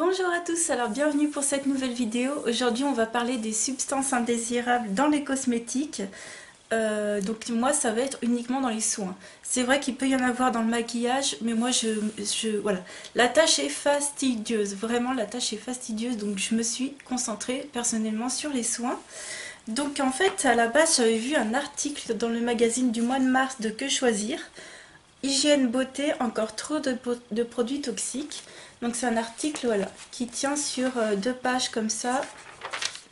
Bonjour à tous, alors bienvenue pour cette nouvelle vidéo. Aujourd'hui on va parler des substances indésirables dans les cosmétiques. Donc moi ça va être uniquement dans les soins. C'est vrai qu'il peut y en avoir dans le maquillage, mais moi voilà. La tâche est fastidieuse, vraiment la tâche est fastidieuse, donc je me suis concentrée personnellement sur les soins. Donc en fait à la base j'avais vu un article dans le magazine du mois de mars de Que Choisir. Hygiène beauté, encore trop de produits toxiques. Donc c'est un article voilà, qui tient sur 2 pages comme ça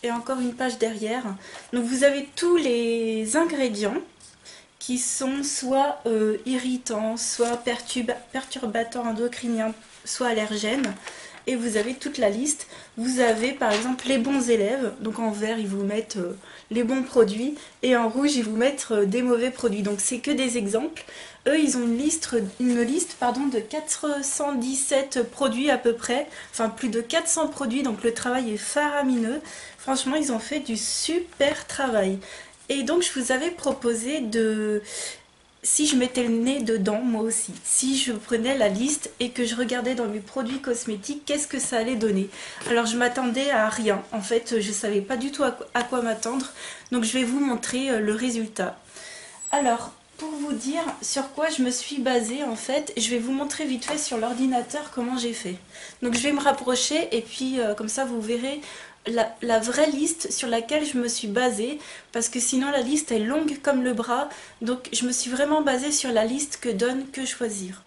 et encore une page derrière. Donc vous avez tous les ingrédients qui sont soit irritants, soit perturbateurs endocriniens, soit allergènes. Et vous avez toute la liste. Vous avez par exemple les bons élèves, donc en vert ils vous mettent les bons produits et en rouge ils vous mettent des mauvais produits. Donc c'est que des exemples. Eux ils ont une liste de 417 produits à peu près, enfin plus de 400 produits, donc le travail est faramineux. Franchement ils ont fait du super travail. Et donc je vous avais proposé de... Si je mettais le nez dedans, moi aussi, si je prenais la liste et que je regardais dans mes produits cosmétiques, qu'est-ce que ça allait donner? Alors je m'attendais à rien, en fait je savais pas du tout à quoi m'attendre, donc je vais vous montrer le résultat. Alors, pour vous dire sur quoi je me suis basée en fait, je vais vous montrer vite fait sur l'ordinateur comment j'ai fait. Donc je vais me rapprocher et puis comme ça vous verrez la vraie liste sur laquelle je me suis basée, parce que sinon la liste est longue comme le bras, donc je me suis vraiment basée sur la liste que donne Que Choisir.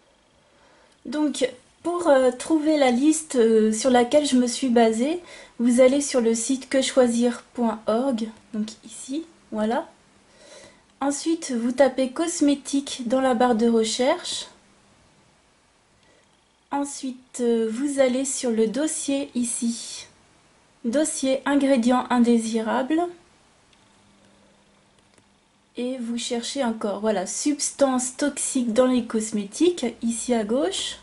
Donc pour trouver la liste sur laquelle je me suis basée, vous allez sur le site quechoisir.org, donc ici, voilà. Ensuite, vous tapez cosmétique dans la barre de recherche. Ensuite, vous allez sur le dossier ici. Dossier ingrédients indésirables. Et vous cherchez encore, voilà, substances toxiques dans les cosmétiques, ici à gauche.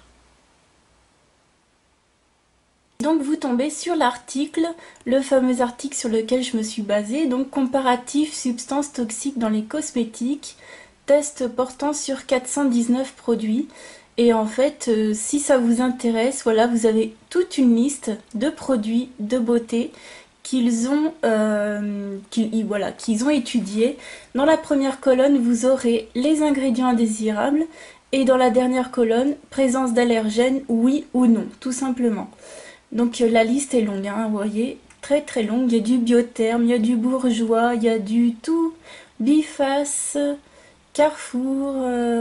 Donc vous tombez sur l'article, le fameux article sur lequel je me suis basée, donc comparatif substances toxiques dans les cosmétiques, test portant sur 419 produits. Et en fait, si ça vous intéresse, voilà, vous avez toute une liste de produits de beauté qu'ils ont étudiés. Dans la première colonne, vous aurez les ingrédients indésirables et dans la dernière colonne, présence d'allergènes, oui ou non, tout simplement. Donc la liste est longue, hein, vous voyez, très très longue. Il y a du Biotherm, il y a du Bourjois, il y a du tout, Biface, Carrefour,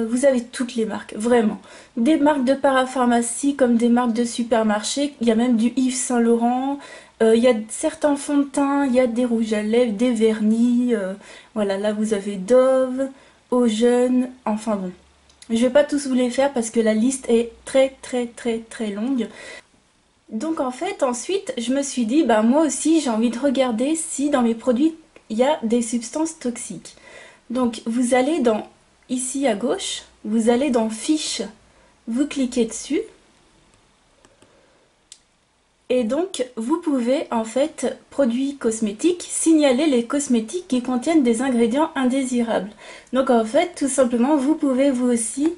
vous avez toutes les marques, vraiment. Des marques de parapharmacie comme des marques de supermarché, il y a même du Yves Saint Laurent, il y a certains fonds de teint, il y a des rouges à lèvres, des vernis, voilà, là vous avez Dove, Eau Jeune, enfin bon. Je vais pas tous vous les faire parce que la liste est très très très très longue. Donc en fait, ensuite, je me suis dit, bah moi aussi, j'ai envie de regarder si dans mes produits, il y a des substances toxiques. Donc vous allez dans, ici à gauche, vous allez dans Fiches, vous cliquez dessus. Et donc, vous pouvez, en fait, produits cosmétiques, signaler les cosmétiques qui contiennent des ingrédients indésirables. Donc en fait, tout simplement, vous pouvez vous aussi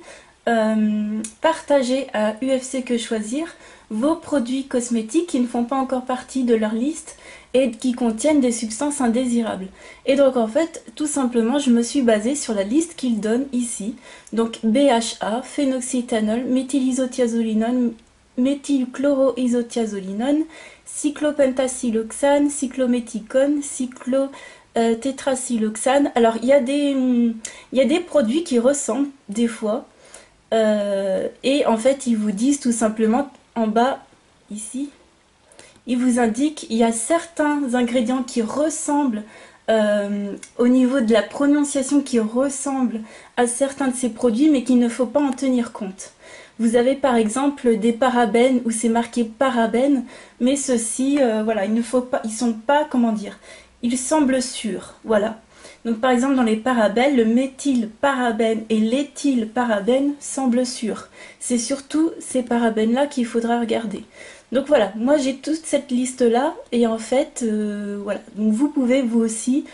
partager à UFC Que Choisir vos produits cosmétiques qui ne font pas encore partie de leur liste et qui contiennent des substances indésirables. Et donc en fait, tout simplement, je me suis basée sur la liste qu'ils donnent ici. Donc BHA, phénoxyéthanol, méthylisothiazolinone, méthylchloroisothiazolinone, cyclopentasiloxane, cyclométhicone, cyclotétrasiloxane. Alors il y a des produits qui ressemblent des fois. Et en fait ils vous disent tout simplement en bas ici, ils vous indiquent il y a certains ingrédients qui ressemblent au niveau de la prononciation, qui ressemblent à certains de ces produits, mais qu'il ne faut pas en tenir compte. Vous avez par exemple des parabènes où c'est marqué parabènes, mais ceux-ci, voilà, il ne faut pas, ils sont pas, comment dire, ils semblent sûrs, voilà. Donc par exemple dans les parabènes, le méthylparabène et l'éthylparabène semblent sûrs. C'est surtout ces parabènes-là qu'il faudra regarder. Donc voilà, moi j'ai toute cette liste-là et en fait, voilà, donc vous pouvez vous aussi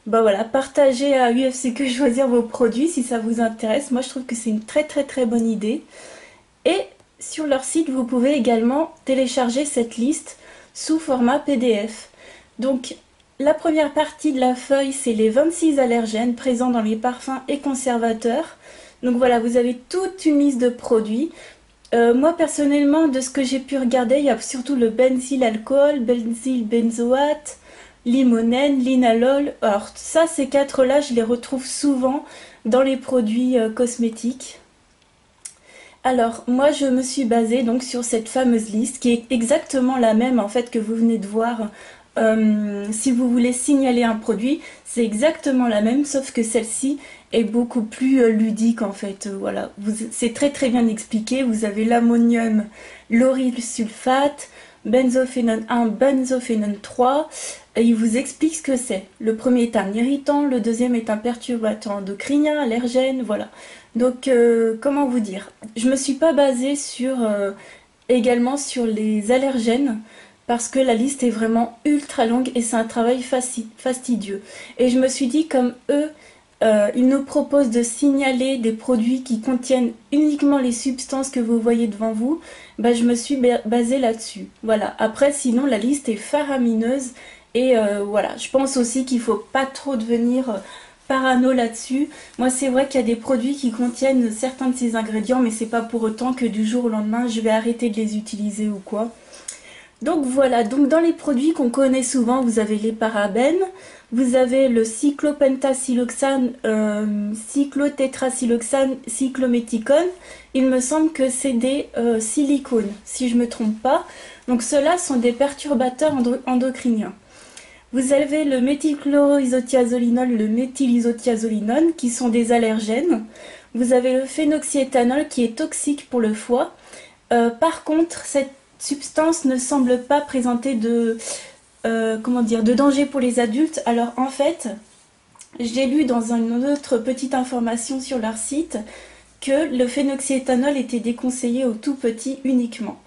bah voilà, partager à UFC Que Choisir vos produits si ça vous intéresse. Moi je trouve que c'est une très très très bonne idée. Et Sur leur site, vous pouvez également télécharger cette liste sous format PDF. Donc, la première partie de la feuille, c'est les 26 allergènes présents dans les parfums et conservateurs. Donc voilà, vous avez toute une liste de produits. Moi personnellement, de ce que j'ai pu regarder, il y a surtout le benzyl alcool, benzyl benzoate, limonène, linalol. Alors ça, ces quatre-là, je les retrouve souvent dans les produits cosmétiques. Alors, moi, je me suis basée donc sur cette fameuse liste qui est exactement la même en fait que vous venez de voir. Si vous voulez signaler un produit, c'est exactement la même, sauf que celle-ci est beaucoup plus ludique en fait. Voilà, c'est très très bien expliqué. Vous avez l'ammonium lauryl sulfate, benzophénone 1, benzophénone 3. Et il vous explique ce que c'est. Le premier est un irritant, le deuxième est un perturbateur endocrinien, allergène, voilà. Donc, comment vous dire? Je me suis pas basée sur également sur les allergènes parce que la liste est vraiment ultra longue et c'est un travail fastidieux. Et je me suis dit, comme eux, ils nous proposent de signaler des produits qui contiennent uniquement les substances que vous voyez devant vous, bah, je me suis basée là-dessus. Voilà. Après, sinon, la liste est faramineuse et voilà. Je pense aussi qu'il faut pas trop devenir parano là-dessus. Moi, c'est vrai qu'il y a des produits qui contiennent certains de ces ingrédients, mais c'est pas pour autant que du jour au lendemain, je vais arrêter de les utiliser ou quoi. Donc voilà, donc dans les produits qu'on connaît souvent, vous avez les parabènes, vous avez le cyclopentasiloxane, cyclotétrasiloxane, cyclométhicone. Il me semble que c'est des silicones, si je ne me trompe pas. Donc ceux-là sont des perturbateurs endocriniens. Vous avez le méthylchloroisothiazolinol, le méthylisothiazolinone, qui sont des allergènes. Vous avez le phénoxyéthanol qui est toxique pour le foie. Par contre, cette substance ne semble pas présenter de danger pour les adultes. Alors en fait, j'ai lu dans une autre petite information sur leur site que le phénoxyéthanol était déconseillé aux tout petits uniquement.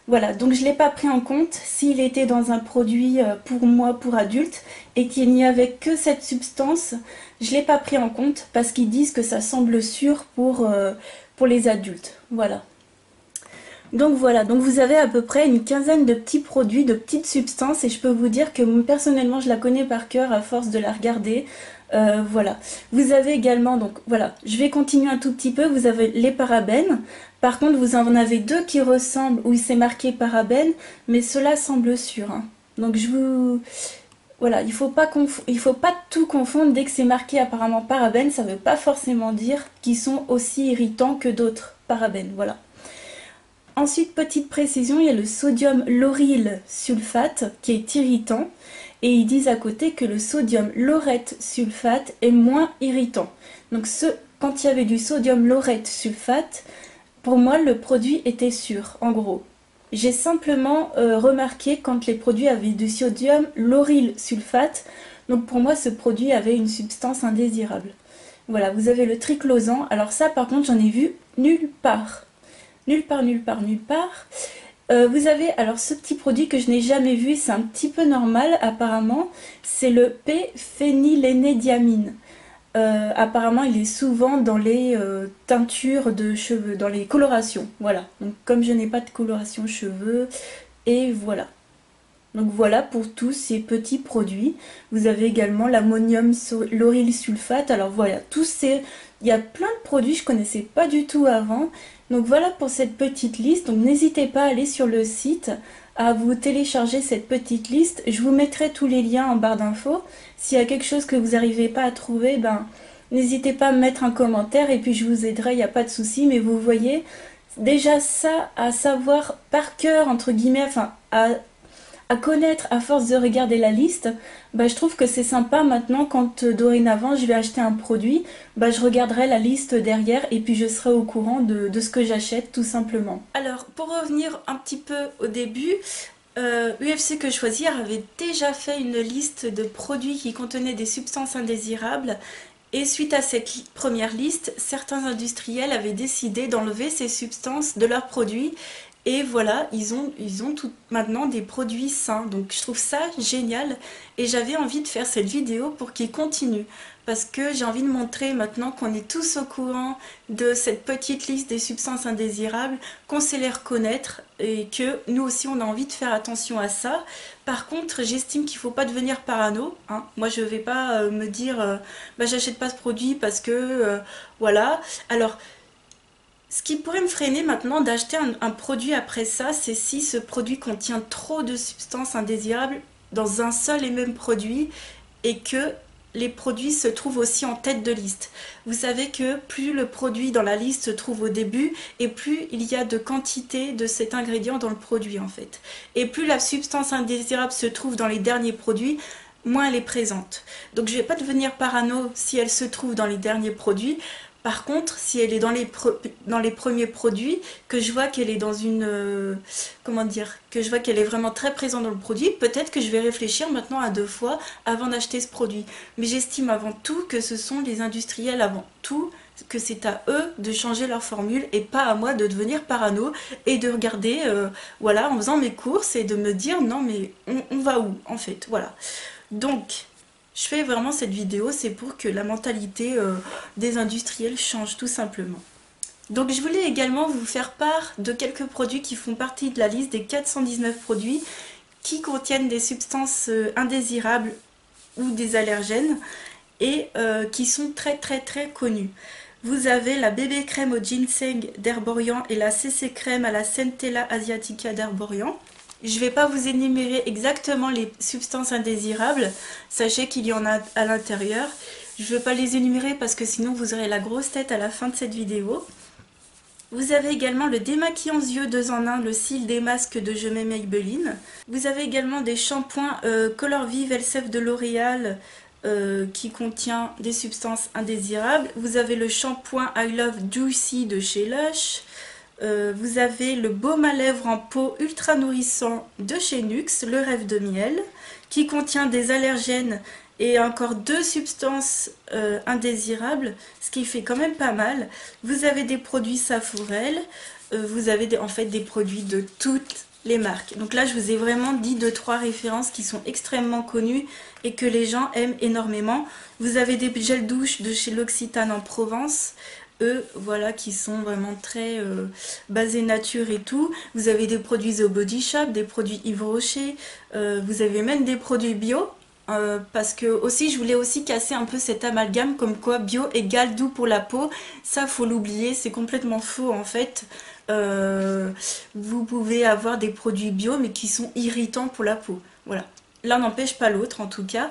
Voilà, donc je ne l'ai pas pris en compte s'il était dans un produit pour moi, pour adulte, et qu'il n'y avait que cette substance, je ne l'ai pas pris en compte parce qu'ils disent que ça semble sûr pour les adultes. Voilà. Donc voilà, donc vous avez à peu près une quinzaine de petits produits, de petites substances, et je peux vous dire que personnellement je la connais par cœur à force de la regarder. Voilà. Vous avez également, donc voilà, je vais continuer un tout petit peu, vous avez les parabènes. Par contre, vous en avez deux qui ressemblent, où il s'est marqué parabènes, mais cela semble sûr. Hein. Donc voilà, il faut pas tout confondre. Dès que c'est marqué apparemment parabènes, ça ne veut pas forcément dire qu'ils sont aussi irritants que d'autres parabènes. Voilà. Ensuite, petite précision, il y a le sodium lauryl sulfate qui est irritant. Et ils disent à côté que le sodium laureth sulfate est moins irritant. Donc quand il y avait du sodium laureth sulfate, pour moi le produit était sûr, en gros. J'ai simplement remarqué quand les produits avaient du sodium lauryl sulfate, donc pour moi ce produit avait une substance indésirable. Voilà, vous avez le triclosan, alors ça par contre j'en ai vu nulle part. Nulle part, nulle part, nulle part. Vous avez alors ce petit produit que je n'ai jamais vu, c'est un petit peu normal apparemment, c'est le p-phénylénédiamine. Apparemment il est souvent dans les teintures de cheveux, dans les colorations, voilà. Donc comme je n'ai pas de coloration cheveux, et voilà. Donc voilà pour tous ces petits produits. Vous avez également l'ammonium lauryl sulfate, alors voilà, il y a plein de produits que je ne connaissais pas du tout avant. Donc voilà pour cette petite liste, donc n'hésitez pas à aller sur le site, à vous télécharger cette petite liste. Je vous mettrai tous les liens en barre d'infos. S'il y a quelque chose que vous n'arrivez pas à trouver, n'hésitez pas à me mettre un commentaire et puis je vous aiderai, il n'y a pas de souci. Mais vous voyez, déjà ça, à savoir par cœur, entre guillemets, enfin à connaître à force de regarder la liste, je trouve que c'est sympa maintenant quand dorénavant je vais acheter un produit, je regarderai la liste derrière et puis je serai au courant de ce que j'achète tout simplement. Alors pour revenir un petit peu au début, UFC Que Choisir avait déjà fait une liste de produits qui contenaient des substances indésirables et suite à cette première liste, certains industriels avaient décidé d'enlever ces substances de leurs produits Et voilà, ils ont tout maintenant des produits sains. Donc je trouve ça génial et j'avais envie de faire cette vidéo pour qu'ils continuent. Parce que j'ai envie de montrer maintenant qu'on est tous au courant de cette petite liste des substances indésirables, qu'on sait les reconnaître et que nous aussi on a envie de faire attention à ça. Par contre, j'estime qu'il ne faut pas devenir parano, hein. Moi je ne vais pas me dire bah, j'achète pas ce produit parce que voilà. Alors ce qui pourrait me freiner maintenant d'acheter un produit après ça, c'est si ce produit contient trop de substances indésirables dans un seul et même produit et que les produits se trouvent aussi en tête de liste. Vous savez que plus le produit dans la liste se trouve au début et plus il y a de quantité de cet ingrédient dans le produit en fait. Et plus la substance indésirable se trouve dans les derniers produits, moins elle est présente. Donc je ne vais pas devenir parano si elle se trouve dans les derniers produits. Par contre, si elle est dans les premiers produits, que je vois qu'elle est dans une... comment dire? Que je vois qu'elle est vraiment très présente dans le produit, peut-être que je vais réfléchir maintenant à 2 fois avant d'acheter ce produit. Mais j'estime avant tout que ce sont les industriels avant tout, que c'est à eux de changer leur formule et pas à moi de devenir parano et de regarder, voilà, en faisant mes courses et de me dire non mais on va où en fait, voilà. Donc... je fais vraiment cette vidéo, c'est pour que la mentalité des industriels change tout simplement. Donc je voulais également vous faire part de quelques produits qui font partie de la liste des 419 produits qui contiennent des substances indésirables ou des allergènes et qui sont très connus. Vous avez la bébé crème au ginseng d'Herborian et la CC crème à la Centella asiatica d'Herborian. Je ne vais pas vous énumérer exactement les substances indésirables, sachez qu'il y en a à l'intérieur. Je ne vais pas les énumérer parce que sinon vous aurez la grosse tête à la fin de cette vidéo. Vous avez également le démaquillant yeux 2 en 1, le cils des masques de Je m'aime Maybelline. Vous avez également des shampoings Color Vive Elseve de L'Oréal qui contient des substances indésirables. Vous avez le shampoing I Love Juicy de chez Lush. Vous avez le baume à lèvres en peau ultra nourrissant de chez Nuxe, le rêve de miel, qui contient des allergènes et encore 2 substances indésirables, ce qui fait quand même pas mal. Vous avez des produits Saforel, vous avez en fait des produits de toutes les marques. Donc là je vous ai vraiment dit 2-3 références qui sont extrêmement connues et que les gens aiment énormément. Vous avez des gels douche de chez L'Occitane en Provence, voilà, qui sont vraiment très basés nature et tout. Vous avez des produits The Body Shop, des produits Yves Rocher, vous avez même des produits bio, parce que aussi je voulais aussi casser un peu cet amalgame comme quoi bio égale doux pour la peau. Ça faut l'oublier, c'est complètement faux en fait. Vous pouvez avoir des produits bio mais qui sont irritants pour la peau, voilà. L'un n'empêche pas l'autre en tout cas.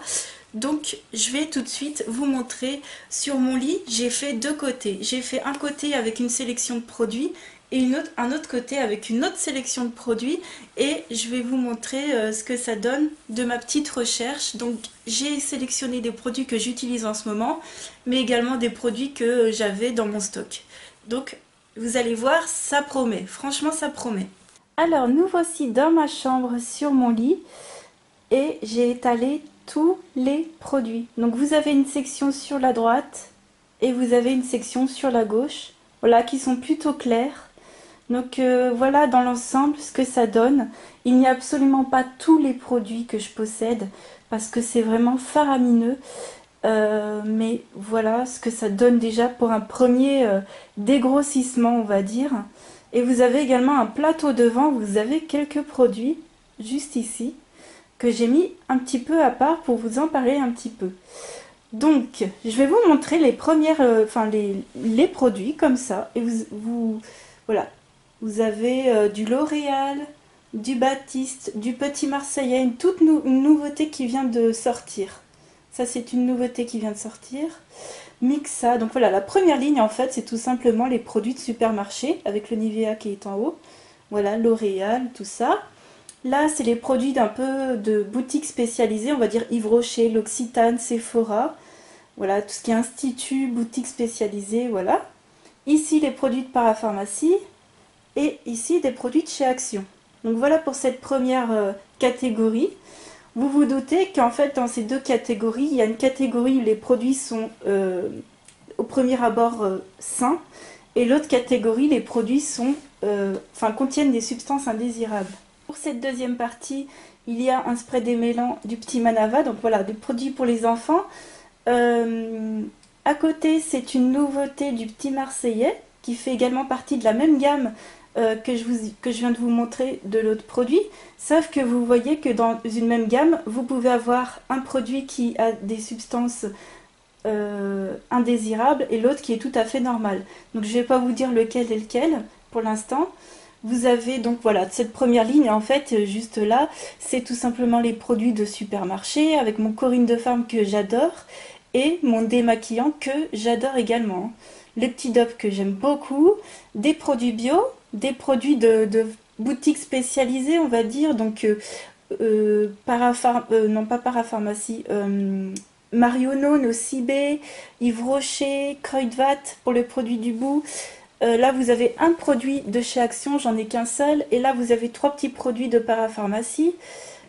Donc je vais tout de suite vous montrer. Sur mon lit j'ai fait 2 côtés. J'ai fait un côté avec une sélection de produits et un autre côté avec une autre sélection de produits, et je vais vous montrer ce que ça donne de ma petite recherche. Donc j'ai sélectionné des produits que j'utilise en ce moment, mais également des produits que j'avais dans mon stock. Donc vous allez voir, ça promet, franchement ça promet. Alors nous voici dans ma chambre sur mon lit et j'ai étalé tous les produits. Donc vous avez une section sur la droite et vous avez une section sur la gauche, voilà, qui sont plutôt clairs. Donc voilà dans l'ensemble ce que ça donne. Il n'y a absolument pas tous les produits que je possède parce que c'est vraiment faramineux. Mais voilà ce que ça donne déjà pour un premier dégrossissement, on va dire. Et vous avez également un plateau devant, vous avez quelques produits juste ici que j'ai mis un petit peu à part pour vous en parler un petit peu. Donc je vais vous montrer les premières, les produits comme ça, et voilà, vous avez du L'Oréal, du Baptiste, du Petit Marseillais, une toute une nouveauté qui vient de sortir. Ça c'est une nouveauté qui vient de sortir. Mixa, donc voilà, la première ligne en fait c'est tout simplement les produits de supermarché avec le Nivea qui est en haut. Voilà, L'Oréal, tout ça. Là c'est les produits d'un peu de boutique spécialisée, on va dire Yves Rocher, L'Occitane, Sephora. Voilà, tout ce qui est institut, boutique spécialisée, voilà. Ici les produits de parapharmacie et ici des produits de chez Action. Donc voilà pour cette première catégorie. Vous vous doutez qu'en fait dans ces 2 catégories, il y a une catégorie où les produits sont au premier abord sains Et l'autre catégorie, les produits contiennent des substances indésirables. Pour cette deuxième partie, il y a un spray démêlant du Petit Manava, donc voilà, des produits pour les enfants. À côté, c'est une nouveauté du Petit Marseillais, qui fait également partie de la même gamme que je viens de vous montrer de l'autre produit, sauf que vous voyez que dans une même gamme, vous pouvez avoir un produit qui a des substances indésirables et l'autre qui est tout à fait normal. Donc je ne vais pas vous dire lequel est lequel pour l'instant. Vous avez donc voilà cette première ligne, en fait juste là, c'est tout simplement les produits de supermarché avec mon Corinne de Farm que j'adore et mon démaquillant que j'adore également. Les petits dopes que j'aime beaucoup, des produits bio, des produits de boutiques spécialisées, on va dire, donc non pas parapharmacie, Marionneau, Nocibé, Yves Rocher, Kruidvat pour le produit du bout. Là, vous avez un produit de chez Action, j'en ai qu'un seul. Et là, vous avez 3 petits produits de parapharmacie.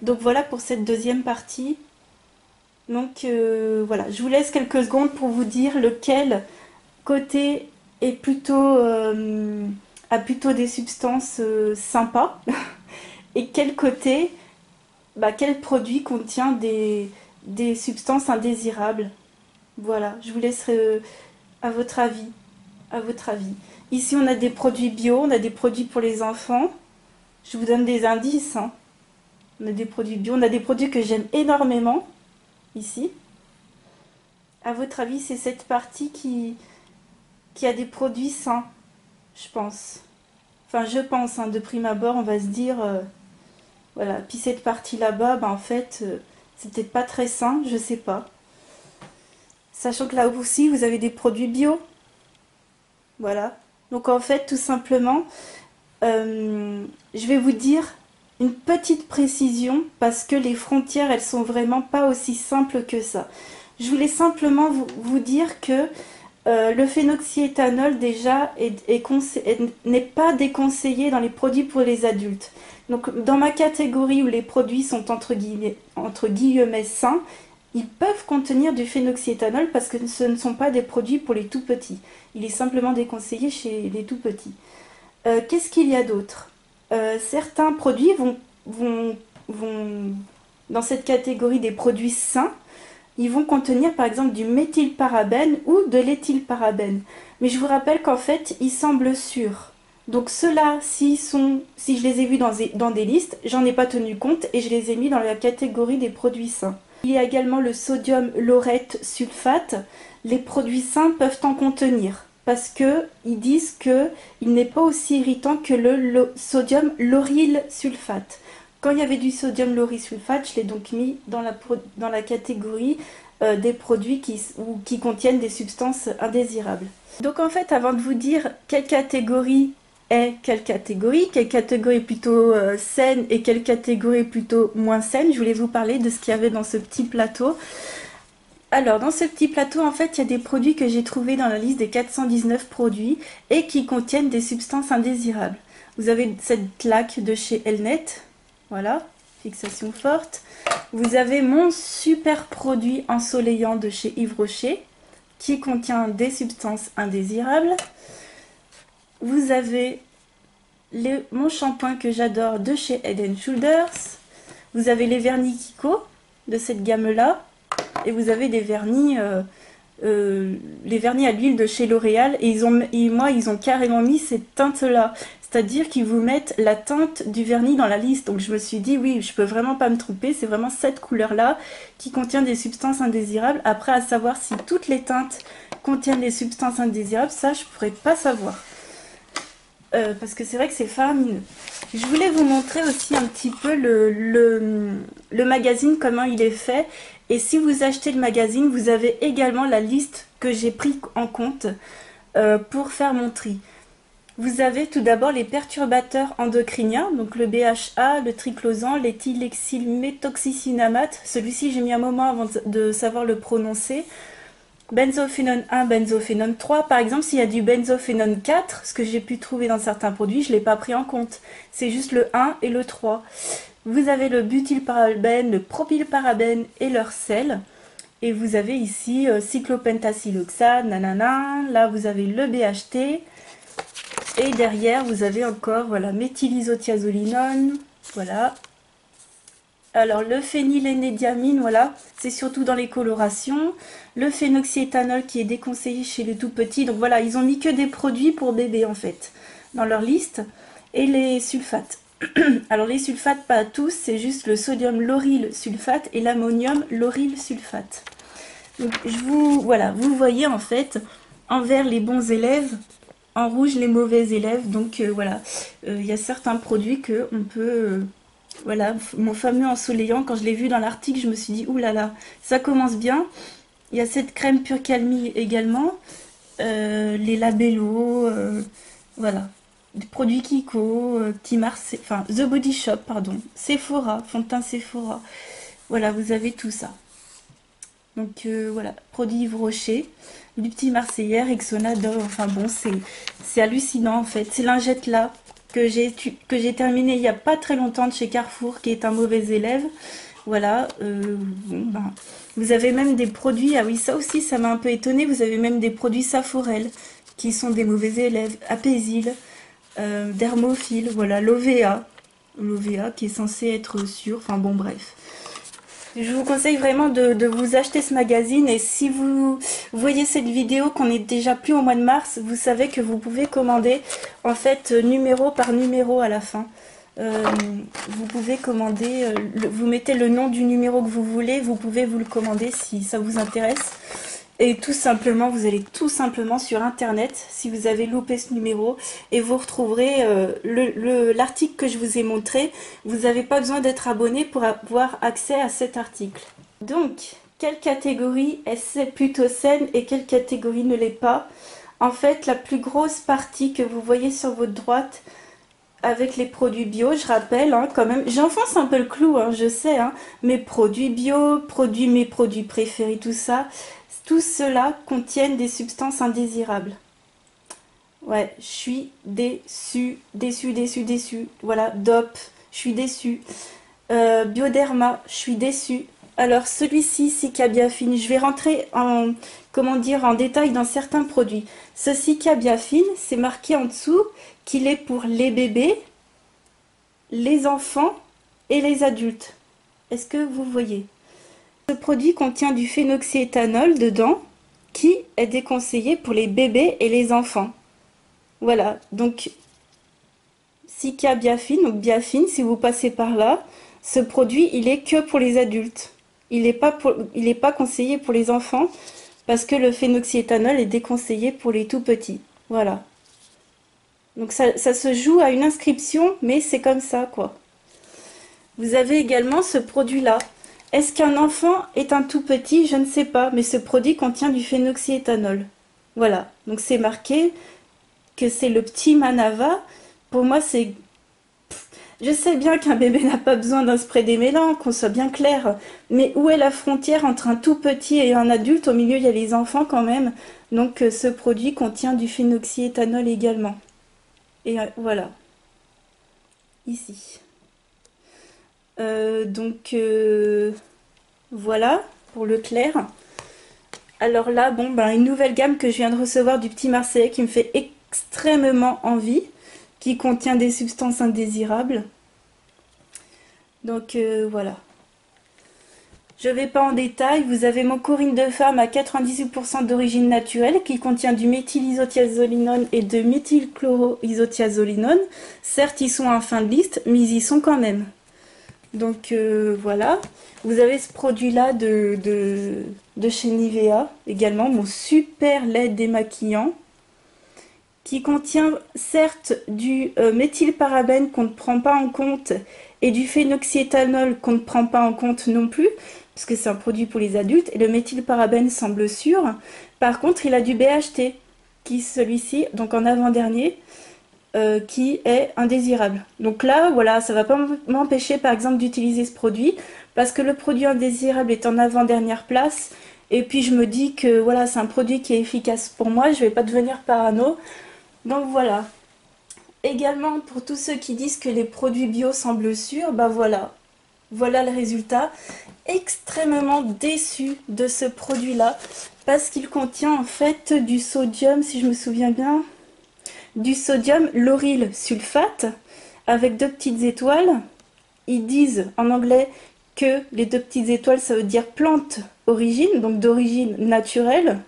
Donc voilà pour cette deuxième partie. Donc voilà, je vous laisse quelques secondes pour vous dire lequel côté est plutôt, a plutôt des substances sympas. Et quel côté, quel produit contient des substances indésirables. Voilà, je vous laisserai à votre avis. À votre avis. Ici, on a des produits bio, on a des produits pour les enfants. Je vous donne des indices. Hein. On a des produits bio, on a des produits que j'aime énormément. Ici. À votre avis, c'est cette partie qui a des produits sains, je pense. Enfin, je pense, hein, de prime abord, on va se dire... voilà. Puis cette partie là-bas, en fait, c'est peut-être pas très sain, je sais pas. Sachant que là aussi, vous avez des produits bio. Voilà. Donc en fait, tout simplement, je vais vous dire une petite précision parce que les frontières, elles sont vraiment pas aussi simples que ça. Je voulais simplement vous dire que le phénoxyéthanol déjà n'est pas déconseillé dans les produits pour les adultes. Donc dans ma catégorie où les produits sont entre guillemets sains, ils peuvent contenir du phénoxyéthanol parce que ce ne sont pas des produits pour les tout petits. Il est simplement déconseillé chez les tout petits. Qu'est-ce qu'il y a d'autre? Certains produits vont dans cette catégorie des produits sains. Ils vont contenir par exemple du méthylparabène ou de l'éthylparabène. Mais je vous rappelle qu'en fait, ils semblent sûrs. Donc ceux-là, si je les ai vus dans des listes, j'en ai pas tenu compte et je les ai mis dans la catégorie des produits sains. Il y a également le sodium laureth sulfate. Les produits sains peuvent en contenir parce que ils disent qu'il n'est pas aussi irritant que le sodium lauryl sulfate. Quand il y avait du sodium lauryl sulfate, je l'ai donc mis dans la catégorie des produits qui contiennent des substances indésirables. Donc en fait, avant de vous dire quelle catégorie quelle catégorie est plutôt saine et quelle catégorie est plutôt moins saine, je voulais vous parler de ce qu'il y avait dans ce petit plateau. Alors, dans ce petit plateau, en fait, il y a des produits que j'ai trouvés dans la liste des 419 produits et qui contiennent des substances indésirables. Vous avez cette plaque de chez Elnet, voilà, fixation forte. Vous avez mon super produit ensoleillant de chez Yves Rocher qui contient des substances indésirables. Vous avez mon shampoing que j'adore de chez Head & Shoulders. Vous avez les vernis Kiko de cette gamme-là. Et vous avez des vernis, les vernis à l'huile de chez L'Oréal. Et ils ont carrément mis cette teinte-là. C'est-à-dire qu'ils vous mettent la teinte du vernis dans la liste. Donc je me suis dit, oui, je peux vraiment pas me tromper. C'est vraiment cette couleur-là qui contient des substances indésirables. Après, à savoir si toutes les teintes contiennent des substances indésirables, ça, je pourrais pas savoir. Parce que c'est vrai que c'est faramineux. Je voulais vous montrer aussi un petit peu le magazine, comment il est fait. Et si vous achetez le magazine, vous avez également la liste que j'ai pris en compte pour faire mon tri. Vous avez tout d'abord les perturbateurs endocriniens, donc le BHA, le triclosan, l'éthylhexylméthoxycinamate. Celui-ci, j'ai mis un moment avant de savoir le prononcer. Benzophénone 1, benzophénone 3. Par exemple, s'il y a du benzophénone 4, ce que j'ai pu trouver dans certains produits, je ne l'ai pas pris en compte. C'est juste le 1 et le 3. Vous avez le butylparabène, le propylparabène et leur sel. Et vous avez ici cyclopentasiloxane, nanana. Là, vous avez le BHT. Et derrière, vous avez encore, voilà, méthylisothiazolinone, voilà. Alors, le phénylénédiamine, voilà, c'est surtout dans les colorations. Le phénoxyéthanol qui est déconseillé chez les tout petits. Donc voilà, ils ont mis que des produits pour bébés, en fait, dans leur liste. Et les sulfates. Alors, les sulfates, pas tous, c'est juste le sodium lauryl sulfate et l'ammonium lauryl sulfate. Donc, voilà, vous voyez, en fait, en vert, les bons élèves, en rouge, les mauvais élèves. Donc, voilà, il y a certains produits que on peut... voilà, mon fameux ensoleillant, quand je l'ai vu dans l'article, je me suis dit, oulala, ça commence bien. Il y a cette crème pure calmie également, les labellos, voilà, des produits Kiko, Petit Mars, enfin The Body Shop, pardon, Sephora, fond de teint Sephora. Voilà, vous avez tout ça. Donc voilà, produit Yves Rocher, du Petit Marseillais, Rexona, Dove, enfin bon, c'est hallucinant en fait. Ces lingettes là que j'ai terminé il n'y a pas très longtemps de chez Carrefour, qui est un mauvais élève. Voilà, bon, ben, vous avez même des produits, ah oui, ça aussi, ça m'a un peu étonné, vous avez même des produits Saforel, qui sont des mauvais élèves, Apésil, Dermophile, voilà, l'OVA, qui est censé être sûr, enfin bon, bref. Je vous conseille vraiment de vous acheter ce magazine, et si vous voyez cette vidéo qu'on est déjà plus au mois de mars, vous savez que vous pouvez commander en fait numéro par numéro à la fin. Vous pouvez commander, vous mettez le nom du numéro que vous voulez, vous pouvez vous le commander si ça vous intéresse. Et tout simplement, vous allez tout simplement sur internet, si vous avez loupé ce numéro, et vous retrouverez l'article que je vous ai montré. Vous n'avez pas besoin d'être abonné pour avoir accès à cet article. Donc, quelle catégorie est plutôt saine et quelle catégorie ne l'est pas? En fait, la plus grosse partie que vous voyez sur votre droite, avec les produits bio, je rappelle, hein, quand même, j'enfonce un peu le clou, hein, je sais, hein, mes produits bio, mes produits préférés, tout ça, tout cela contiennent des substances indésirables. Ouais, je suis déçue, déçue. Voilà, DOP, je suis déçue. Bioderma, je suis déçue. Alors celui-ci, Cicabiafine, je vais rentrer en, comment dire, en détail dans certains produits. Ce Cicabiafine, c'est marqué en dessous qu'il est pour les bébés, les enfants et les adultes. Est-ce que vous voyez? Ce produit contient du phénoxyéthanol dedans, qui est déconseillé pour les bébés et les enfants. Voilà, donc Cicabiafine, donc Biafine, si vous passez par là, ce produit, il est que pour les adultes. Il n'est pas conseillé pour les enfants, parce que le phénoxyéthanol est déconseillé pour les tout petits. Voilà. Donc ça se joue à une inscription, mais c'est comme ça, quoi. Vous avez également ce produit-là. Est-ce qu'un enfant est un tout petit? Je ne sais pas, mais ce produit contient du phénoxyéthanol. Voilà, donc c'est marqué que c'est le petit Manava. Pour moi, c'est... Je sais bien qu'un bébé n'a pas besoin d'un spray démêlant, qu'on soit bien clair, mais où est la frontière entre un tout petit et un adulte? Au milieu, il y a les enfants quand même. Donc ce produit contient du phénoxyéthanol également. Et voilà, ici. Voilà pour le clair. Alors là, bon, ben, une nouvelle gamme que je viens de recevoir du Petit Marseillais qui me fait extrêmement envie, qui contient des substances indésirables. Donc voilà. Je ne vais pas en détail. Vous avez mon Corinne de femme à 98% d'origine naturelle qui contient du méthylisothiazolinone et de méthylchloroisothiazolinone. Certes, ils sont en fin de liste, mais ils y sont quand même. Donc voilà, vous avez ce produit-là de chez Nivea, également, mon super lait démaquillant, qui contient certes du méthylparabène qu'on ne prend pas en compte, et du phénoxyéthanol qu'on ne prend pas en compte non plus, parce que c'est un produit pour les adultes, et le méthylparabène semble sûr. Par contre, il a du BHT, qui celui-ci, donc en avant-dernier, qui est indésirable. Donc là, voilà, ça va pas m'empêcher par exemple d'utiliser ce produit, parce que le produit indésirable est en avant-dernière place, et puis je me dis que voilà, c'est un produit qui est efficace pour moi, je vais pas devenir parano. Donc voilà. Également, pour tous ceux qui disent que les produits bio semblent sûrs, bah voilà. Voilà le résultat. Extrêmement déçu de ce produit-là, parce qu'il contient en fait du sodium, si je me souviens bien, du sodium lauryl sulfate avec 2 petites étoiles. Ils disent en anglais que les 2 petites étoiles, ça veut dire plante origine, donc d'origine naturelle.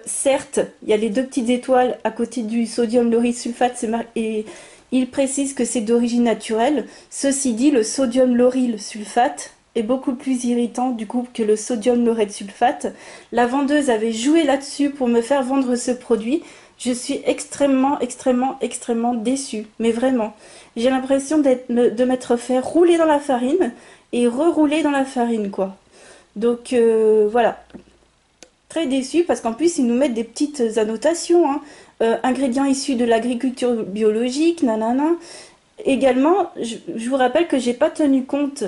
Certes, il y a les 2 petites étoiles à côté du sodium lauryl sulfate et il précise que c'est d'origine naturelle. Ceci dit, le sodium lauryl sulfate est beaucoup plus irritant du coup que le sodium lauryl sulfate. La vendeuse avait joué là-dessus pour me faire vendre ce produit. Je suis extrêmement déçue, mais vraiment. J'ai l'impression de m'être fait rouler dans la farine et rerouler dans la farine, quoi. Donc voilà, très déçue parce qu'en plus ils nous mettent des petites annotations, hein. Ingrédients issus de l'agriculture biologique, nanana. Également, je vous rappelle que j'ai pas tenu compte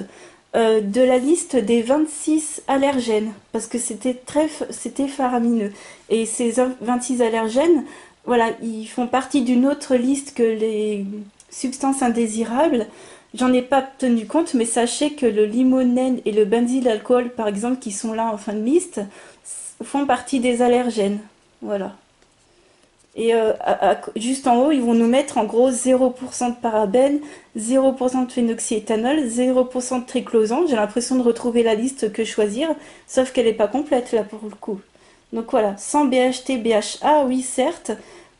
de la liste des 26 allergènes parce que c'était faramineux. Et ces 26 allergènes, voilà, ils font partie d'une autre liste que les substances indésirables. J'en ai pas tenu compte, mais sachez que le limonène et le benzylalcool, par exemple, qui sont là en fin de liste, font partie des allergènes. Voilà. Et juste en haut, ils vont nous mettre en gros 0% de parabènes, 0% de phénoxyéthanol, 0% de triclosan. J'ai l'impression de retrouver la liste que choisir, sauf qu'elle n'est pas complète là pour le coup. Donc voilà, sans BHT, BHA, oui certes,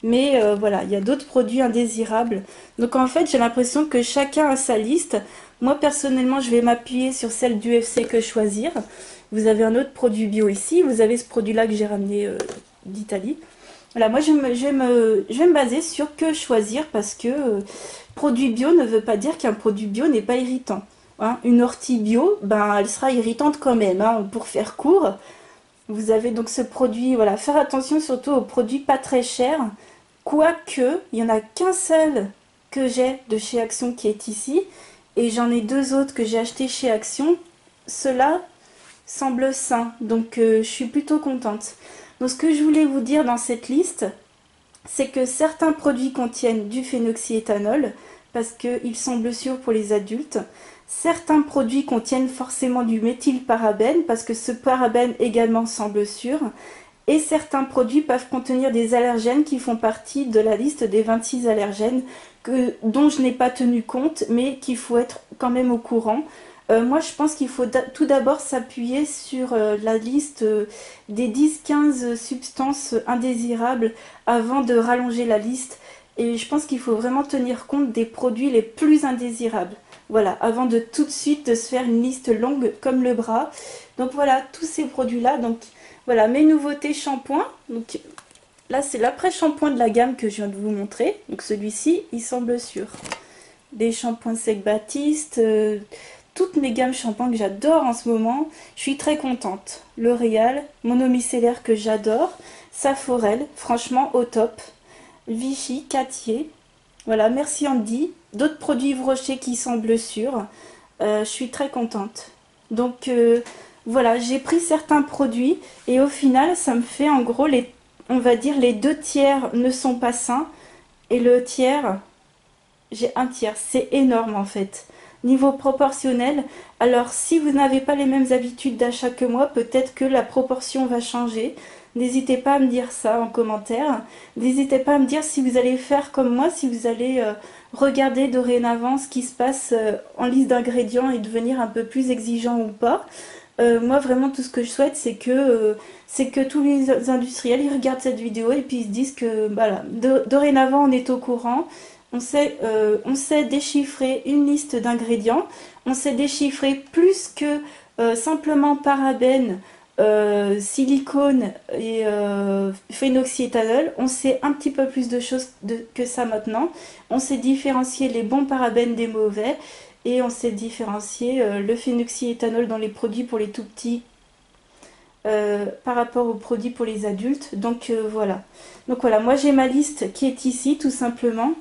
mais voilà, il y a d'autres produits indésirables. Donc en fait, j'ai l'impression que chacun a sa liste. Moi personnellement, je vais m'appuyer sur celle d'UFC Que Choisir. Vous avez un autre produit bio ici, vous avez ce produit-là que j'ai ramené d'Italie. Voilà, moi je vais me baser sur Que Choisir parce que produit bio ne veut pas dire qu'un produit bio n'est pas irritant. Hein, une ortie bio, ben, elle sera irritante quand même. Hein, pour faire court, vous avez donc ce produit, voilà, faire attention surtout aux produits pas très chers. Quoique, il n'y en a qu'un seul que j'ai de chez Action qui est ici. Et j'en ai 2 autres que j'ai achetés chez Action. Ceux-là semblent sains, donc je suis plutôt contente. Donc ce que je voulais vous dire dans cette liste, c'est que certains produits contiennent du phénoxyéthanol, parce qu'il semble sûr pour les adultes. Certains produits contiennent forcément du méthylparabène, parce que ce parabène également semble sûr. Et certains produits peuvent contenir des allergènes qui font partie de la liste des 26 allergènes dont je n'ai pas tenu compte, mais qu'il faut être quand même au courant. Moi, je pense qu'il faut tout d'abord s'appuyer sur la liste des 10-15 substances indésirables avant de rallonger la liste. Et je pense qu'il faut vraiment tenir compte des produits les plus indésirables. Voilà, avant de tout de suite de se faire une liste longue comme le bras. Donc voilà, tous ces produits-là. Donc voilà, mes nouveautés shampoings. Donc là, c'est l'après-shampoing de la gamme que je viens de vous montrer. Donc celui-ci, il semble sûr. Des shampoings sec Baptiste, toutes mes gammes shampoings que j'adore en ce moment. Je suis très contente. L'Oréal, monomicellaire que j'adore. Saforel, franchement au top. Vichy, Cattier. Voilà, merci Andy. D'autres produits Yves Rocher qui semblent sûrs. Je suis très contente. Donc voilà, j'ai pris certains produits et au final, ça me fait en gros, on va dire les 2 tiers ne sont pas sains et le tiers, j'ai 1 tiers. C'est énorme en fait. Niveau proportionnel, alors si vous n'avez pas les mêmes habitudes d'achat que moi, peut-être que la proportion va changer. N'hésitez pas à me dire ça en commentaire. N'hésitez pas à me dire si vous allez faire comme moi, si vous allez regarder dorénavant ce qui se passe en liste d'ingrédients et devenir un peu plus exigeant ou pas. Moi vraiment tout ce que je souhaite c'est que tous les industriels ils regardent cette vidéo et puis ils se disent que voilà, dorénavant on est au courant. On sait déchiffrer une liste d'ingrédients, on sait déchiffrer plus que simplement parabènes, silicone et phénoxyéthanol. On sait un petit peu plus de choses que ça maintenant. On sait différencier les bons parabènes des mauvais et on sait différencier le phénoxyéthanol dans les produits pour les tout petits par rapport aux produits pour les adultes. Donc voilà. Donc voilà, moi j'ai ma liste qui est ici tout simplement.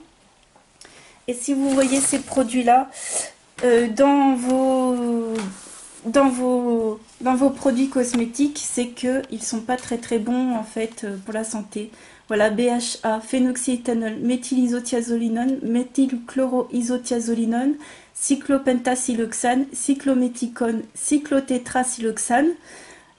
Et si vous voyez ces produits-là dans vos produits cosmétiques, c'est qu'ils sont pas très bons en fait pour la santé. Voilà, BHA, phénoxyéthanol, méthylisothiazolinone, méthylchloroisothiazolinone, cyclopentasiloxane, cyclométhicone, cyclotétrasiloxane.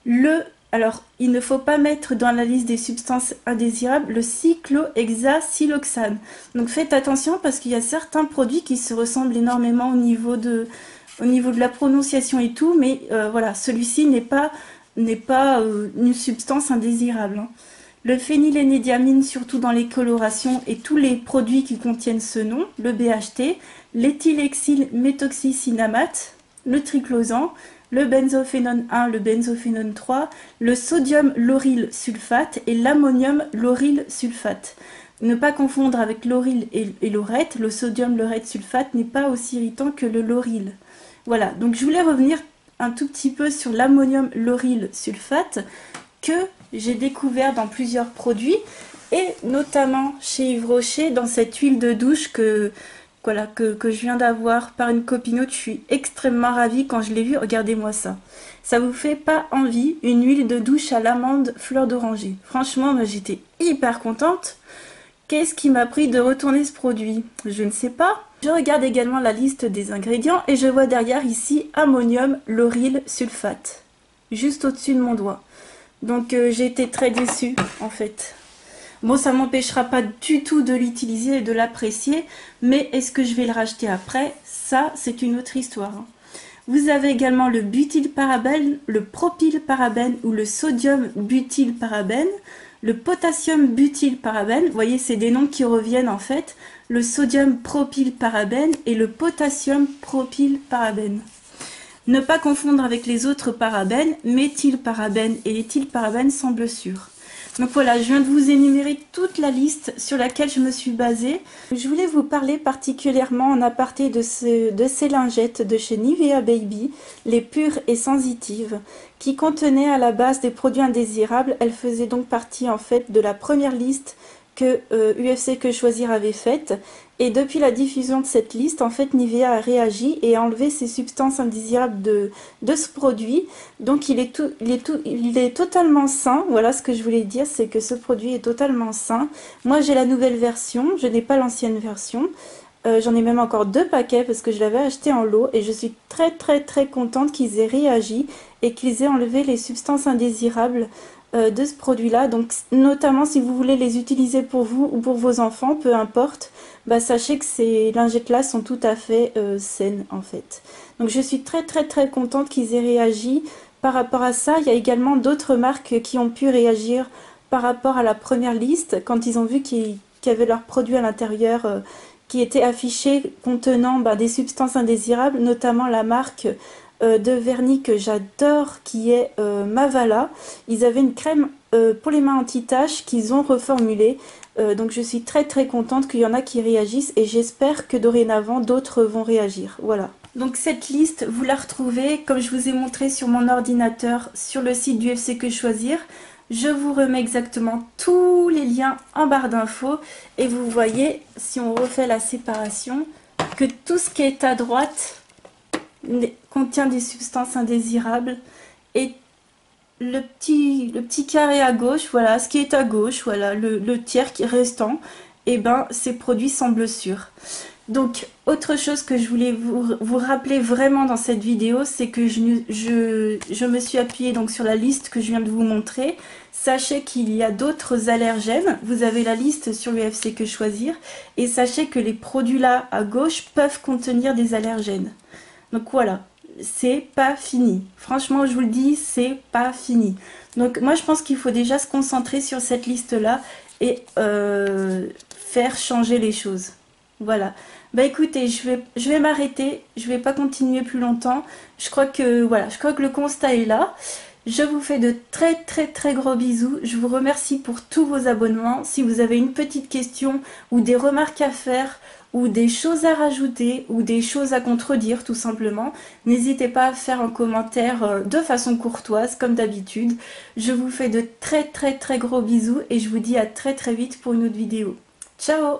Le Alors, il ne faut pas mettre dans la liste des substances indésirables le cyclohexacyloxane. Donc faites attention parce qu'il y a certains produits qui se ressemblent énormément au niveau de la prononciation et tout, mais voilà, celui-ci n'est pas une substance indésirable, hein. Le phénylénédiamine, surtout dans les colorations et tous les produits qui contiennent ce nom, le BHT, l'éthylexyl méthoxycinamate, le triclosan, le benzophénone 1, le benzophénone 3, le sodium lauryl sulfate et l'ammonium lauryl sulfate. Ne pas confondre avec lauryl et laurette, le sodium laurette sulfate n'est pas aussi irritant que le lauryl. Voilà, donc je voulais revenir un tout petit peu sur l'ammonium lauryl sulfate que j'ai découvert dans plusieurs produits et notamment chez Yves Rocher dans cette huile de douche que je viens d'avoir par une copinote. Je suis extrêmement ravie quand je l'ai vue. Regardez-moi ça. Ça vous fait pas envie, une huile de douche à l'amande fleur d'oranger? Franchement, moi j'étais hyper contente. Qu'est-ce qui m'a pris de retourner ce produit? Je ne sais pas. Je regarde également la liste des ingrédients et je vois derrière ici ammonium lauryl sulfate, juste au-dessus de mon doigt. Donc j'ai été très déçue en fait. Bon, ça m'empêchera pas du tout de l'utiliser et de l'apprécier, mais est-ce que je vais le racheter après? Ça, c'est une autre histoire, hein. Vous avez également le butylparabène, le propylparabène ou le sodium butylparabène, le potassium butylparabène. Vous voyez, c'est des noms qui reviennent en fait. Le sodium propylparabène et le potassium propylparabène. Ne pas confondre avec les autres parabènes, méthylparabène et éthylparabène semblent sûrs. Donc voilà, je viens de vous énumérer toute la liste sur laquelle je me suis basée. Je voulais vous parler particulièrement en aparté de ces lingettes de chez Nivea Baby, les pures et sensitives, qui contenaient à la base des produits indésirables. Elles faisaient donc partie en fait de la première liste que UFC Que Choisir avait faite. Et depuis la diffusion de cette liste, en fait, Nivea a réagi et a enlevé ces substances indésirables de ce produit. Donc il est totalement sain. Voilà ce que je voulais dire, c'est que ce produit est totalement sain. Moi j'ai la nouvelle version, je n'ai pas l'ancienne version. J'en ai même encore 2 paquets parce que je l'avais acheté en lot et je suis très contente qu'ils aient réagi et qu'ils aient enlevé les substances indésirables de ce produit-là. Donc notamment si vous voulez les utiliser pour vous ou pour vos enfants, peu importe, bah, sachez que ces lingettes-là sont tout à fait saines en fait. Donc je suis très contente qu'ils aient réagi par rapport à ça. Il y a également d'autres marques qui ont pu réagir par rapport à la première liste quand ils ont vu qu'il y avait leurs produits à l'intérieur qui étaient affichés contenant des substances indésirables, notamment la marque de vernis que j'adore qui est Mavala. Ils avaient une crème pour les mains anti-taches qu'ils ont reformulée. Donc je suis très contente qu'il y en a qui réagissent et j'espère que dorénavant d'autres vont réagir. Voilà. Donc cette liste, vous la retrouvez comme je vous ai montré sur mon ordinateur sur le site du UFC Que Choisir. Je vous remets exactement tous les liens en barre d'infos et vous voyez, si on refait la séparation, que tout ce qui est à droite contient des substances indésirables et le petit carré à gauche, voilà, ce qui est à gauche, voilà, le tiers qui est restant, et ben ces produits semblent sûrs. Donc autre chose que je voulais vous rappeler vraiment dans cette vidéo, c'est que je me suis appuyée donc sur la liste que je viens de vous montrer. Sachez qu'il y a d'autres allergènes, vous avez la liste sur l'UFC Que Choisir, et sachez que les produits là à gauche peuvent contenir des allergènes. Donc voilà, c'est pas fini. Franchement, je vous le dis, c'est pas fini. Donc moi, je pense qu'il faut déjà se concentrer sur cette liste-là et faire changer les choses. Voilà. Bah écoutez, je vais m'arrêter. Je vais pas continuer plus longtemps. Je crois que voilà, je crois que le constat est là. Je vous fais de très gros bisous. Je vous remercie pour tous vos abonnements. Si vous avez une petite question ou des remarques à faire, ou des choses à rajouter, ou des choses à contredire tout simplement, n'hésitez pas à faire un commentaire de façon courtoise comme d'habitude. Je vous fais de très gros bisous et je vous dis à très vite pour une autre vidéo. Ciao!